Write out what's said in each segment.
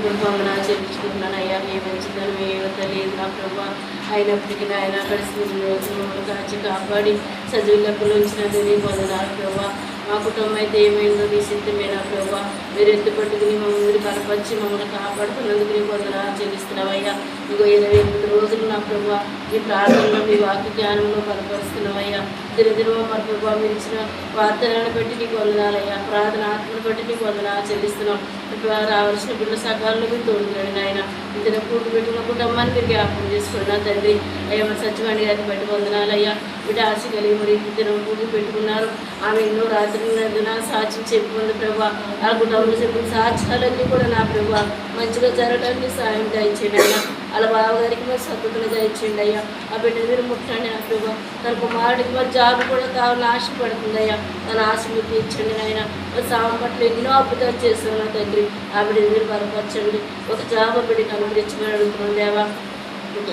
వందనాలు చెల్లించుకుంటున్నాను అయ్యా. ఏ మంచిదనం ఏ యువత లేదు నా ప్రభా. అయినప్పటికీ నాయన గడిచిన రోజులు కాచి కాపాడి సజీవులకు ఉంచినందుకు నీకు వందనాలు ప్రభా. మా కుటుంబం అయితే ఏమైందో నీ సిద్ధమే నా ప్రభా. మీరు ఎత్తుపట్టుకుని మమ్మల్ని బలపరిచి మమ్మల్ని కాపాడుతున్నందుకు నీకు వందనాలు చెల్లిస్తున్నావయ్యా. ఇంకో 28 రోజులు నా ప్రభా మీ ప్రార్థనలో మీ వాక్య జ్ఞానంలో బలపరుస్తున్నావయ్యా. దినదినమో మా ప్రభా మీరు ఇచ్చిన వార్తలను బట్టి నీకు వందనాలయ్యా. ప్రార్థన ఆత్మను బట్టి నీకు వందనాలు చెల్లిస్తున్నాం. రావాల్సిన బిడ్డ సకాలంలో మీరు తోడుకోండి నాయన. ఇంత కూటు పెట్టుకున్న కుటుంబాన్ని మీరు జ్ఞాపకం చేసుకోండి నా తండ్రి. అయ్యా మరి సత్యవాణి గారిని బట్టి వందనాలయ్యా. బిడ్డ ఆశ కలిగి మరి దినం కూటు పెట్టుకున్నారు. ఆమె ఎన్నో రాత్రి సాక్ష్యం చెప్పుకుంది ప్రభా. ఆ కుటుంబంలో చెప్పిన సాక్ష్యాలన్నీ కూడా నా ప్రభా మంచిగా జరగడానికి సాయం దయచేయండి అయ్యా. అలా బావగారికి మరి సత్తుతులు దయచేయండి అయ్యా. ఆ బిడ్డ మీరు ముట్టండి నా ప్రభా. తన కుమారుడికి మరి జాబ్ కూడా కావాలని ఆశపడుతుంది అయ్యా. తన ఆశ మీరు తీర్చండి నాయన. సాయం పట్ల ఎన్నో అద్భుతాలు చేస్తాను నా తండ్రి. ఆ బిడ్డ మీరు బలపరచండి. ఒక జాబ్ బిడ్డకి అనుగ్రహించమని అడుగుతున్నాం దేవా.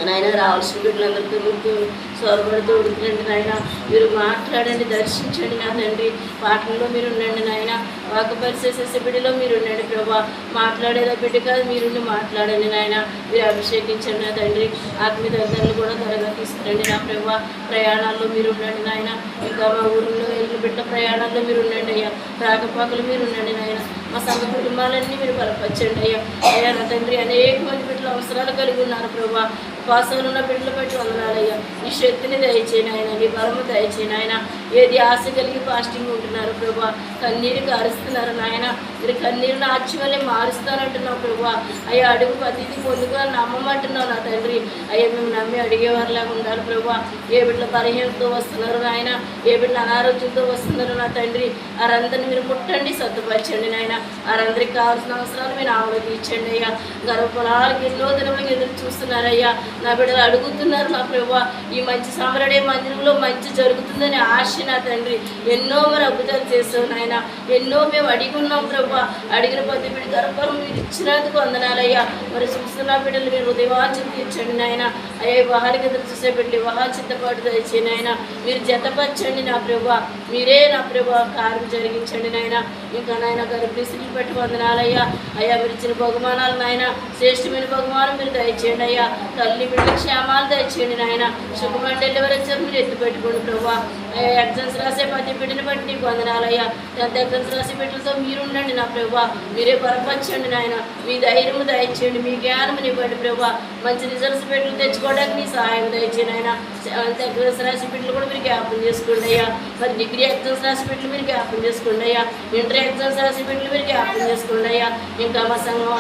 నాయన రావాల్సిన బిడ్డలందరికీ ముందు సోరబడుతూ ఉడుకునండి నాయన. మీరు మాట్లాడండి, దర్శించండి నా తండ్రి. పాటల్లో మీరు ఉండండి నాయన. వాక పరిచేసే బిడ్డలో మీరు ఉండండి ప్రభా. మాట్లాడేదా బిడ్డ కాదు, మీరుండి మాట్లాడండి నాయన. మీరు అభిషేకించండి నా తండ్రి. ఆత్మీయ దగ్గరలు కూడా త్వరగా తీసుకురండి నా ప్రభా. ప్రయాణాల్లో మీరు ఉండండి నాయన. ఇంకా మా ఊరిలో వెళ్ళిన బిడ్డ ప్రయాణాల్లో మీరు ఉండండి అయ్యా. రాకపోకలు మీరు ఉండండి నాయన. మా సంఘ కుటుంబాలన్నీ మీరు బలపరచండి అయ్యా. అయ్యా నా తండ్రి అనేక మంది బిడ్డలు అవసరాలు కలిగి ఉన్నారు ప్రభా. ఉపాసాలు ఉన్న బిడ్డలు బట్టి వందనాలయ్యా. ఈ శక్తిని దయచేయను ఆయన, నీ బలము దయచేయను ఆయన. ఏది ఆశ కలిగి ఫాస్టింగ్ ఉంటున్నారు ప్రభా. కన్నీరు కారుస్తున్నారు నాయన. మీరు కన్నీరుని ఆశ్చర్యాన్ని మారుస్తానంటున్నావు ప్రభా. అయ్యా అడుగు పద్ధతి పొందుగా నమ్మమంటున్నావు నా తండ్రి. అయ్యా మేము నమ్మి అడిగేవారిలాగా ఉండాలి ప్రభా. ఏ బిడ్డలు బలహీనతో వస్తున్నారు నాయన, ఏ బిడ్డలు అనారోగ్యంతో వస్తున్నారు నా తండ్రి. వారందరినీ మీరు ముట్టండి, సత్తుపరచండి నాయన. వారందరికీ కావాల్సిన అవసరాలు మీరు ఆమెలో తీర్చండి అయ్యా. గర్భఫలాలకు ఎన్నో దినములు ఎదురు చూస్తున్నారయ్యా. నా బిడ్డలు అడుగుతున్నారు నా ప్రభా. ఈ మంచి సమరడే మందిరంలో మంచి జరుగుతుందని ఆశ నా తండ్రి. ఎన్నో మరి అద్భుతాలు చేస్తావు నాయన. ఎన్నో మేము అడిగి ఉన్నాం ప్రభా. అడిగిన ప్రతి బిడ్డ గర్భం మీరు ఇచ్చినందుకు వందనాలయ్యా. మరి చూస్తున్న బిడ్డలు మీరు హృదయవాంఛన తీర్చండి నాయన. అయ్యా వివాహానికి ఎదురు చూసే బిడ్డలు వివాహ చిత్తపాటు దయచేయండి నాయన. మీరు జతపరచండి నా ప్రభా. మీరే నా ప్రభా కార్యం జరిగించండి నాయన. ఇంకా నాయన గర్భిణీలు పెట్టి వందనాలయ్యా. అయ్యా మీరు ఇచ్చిన బహుమానాలు నాయన, శ్రేష్టమైన బహుమానం మీరు దయచేయండి అయ్యా. తల్లి బిడ్డ క్షేమాలు దయచేయండి నాయన. శుభమండలి వరకు మీరు ఎత్తు పెట్టుకోండి ప్రభా. ఎగ్జామ్స్ రాసే ప్రతి బిడ్డని బట్టి నీకు వందనాలయ్యా. 10th ఎగ్జామ్స్ రాసే బిడ్డలతో మీరు ఉండండి నా ప్రభా. మీరే బలపరచండి నాయన. మీ ధైర్యము దయచేయండి, మీ జ్ఞానము ఇవ్వండి ప్రభా. మంచి రిజల్ట్స్ బిడ్డలు తెచ్చుకోవడానికి నీ సహాయం దయచేయండి ఆయన. 7th ఎగ్జామ్స్ రాసే బిడ్డలు కూడా మీరు జ్ఞాపకం చేసుకోండి అయ్యా. మరి డిగ్రీ ఎగ్జామ్స్ రాసే బిడ్డలు మీరు జ్ఞాపకం చేసుకోండి అయ్యా. ఇంటర్ ఎగ్జామ్స్ రాసే బిడ్డలు మీరు జ్ఞాపకం చేసుకోండి అయ్యా. ఇంకా మా సంఘం